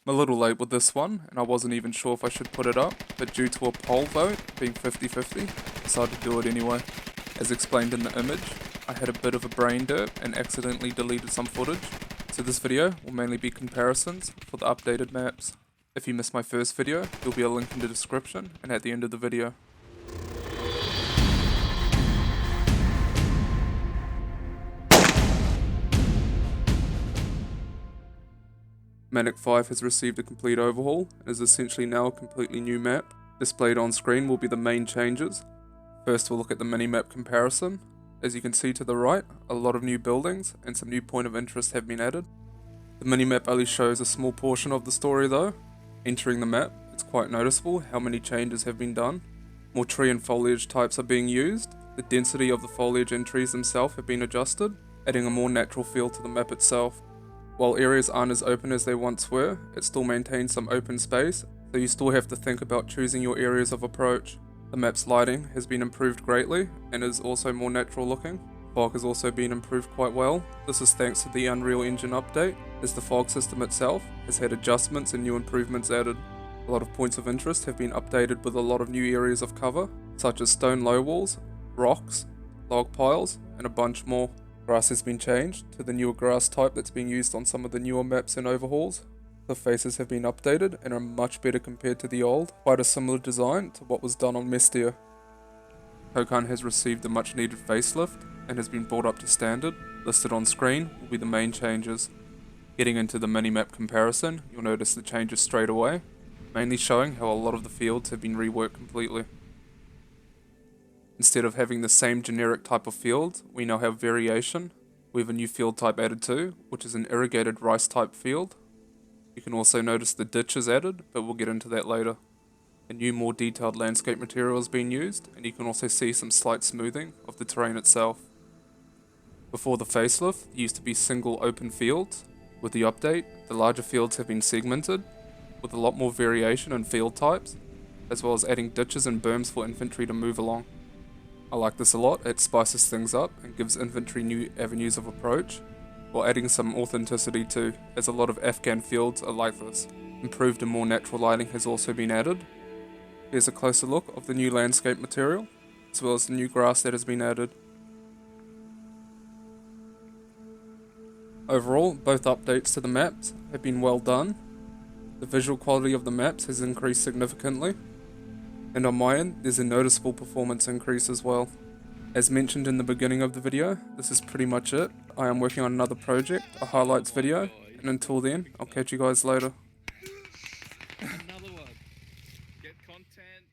I'm a little late with this one, and I wasn't even sure if I should put it up, but due to a poll vote being 50-50, I decided to do it anyway. As explained in the image, I had a bit of a brain derp and accidentally deleted some footage, so this video will mainly be comparisons for the updated maps. If you missed my first video, there'll be a link in the description and at the end of the video. Manic-5 has received a complete overhaul and is essentially now a completely new map. Displayed on screen will be the main changes. First we'll look at the mini-map comparison. As you can see to the right, a lot of new buildings and some new point of interest have been added. The mini-map only shows a small portion of the story though. Entering the map, it's quite noticeable how many changes have been done. More tree and foliage types are being used. The density of the foliage and trees themselves have been adjusted, adding a more natural feel to the map itself. While areas aren't as open as they once were, it still maintains some open space, so you still have to think about choosing your areas of approach. The map's lighting has been improved greatly and is also more natural looking. Fog has also been improved quite well. This is thanks to the Unreal Engine update, as the fog system itself has had adjustments and new improvements added. A lot of points of interest have been updated with a lot of new areas of cover, such as stone low walls, rocks, log piles, and a bunch more. Grass has been changed to the newer grass type that's being used on some of the newer maps and overhauls. The faces have been updated and are much better compared to the old, quite a similar design to what was done on Mestia. Kokan has received a much needed facelift and has been brought up to standard. Listed on screen will be the main changes. Getting into the mini-map comparison, you'll notice the changes straight away, mainly showing how a lot of the fields have been reworked completely. Instead of having the same generic type of field, we now have variation. We have a new field type added too, which is an irrigated rice type field. You can also notice the ditches added, but we'll get into that later. A new more detailed landscape material has been used, and you can also see some slight smoothing of the terrain itself. Before the facelift, there used to be single open fields. With the update, the larger fields have been segmented, with a lot more variation in field types, as well as adding ditches and berms for infantry to move along. I like this a lot. It spices things up and gives infantry new avenues of approach, while adding some authenticity too, as a lot of Afghan fields are like this. Improved and more natural lighting has also been added. Here's a closer look of the new landscape material, as well as the new grass that has been added. Overall, both updates to the maps have been well done. The visual quality of the maps has increased significantly, and on my end, there's a noticeable performance increase as well. As mentioned in the beginning of the video, this is pretty much it. I am working on another project, a highlights video, and until then, I'll catch you guys later. Another one. Get content.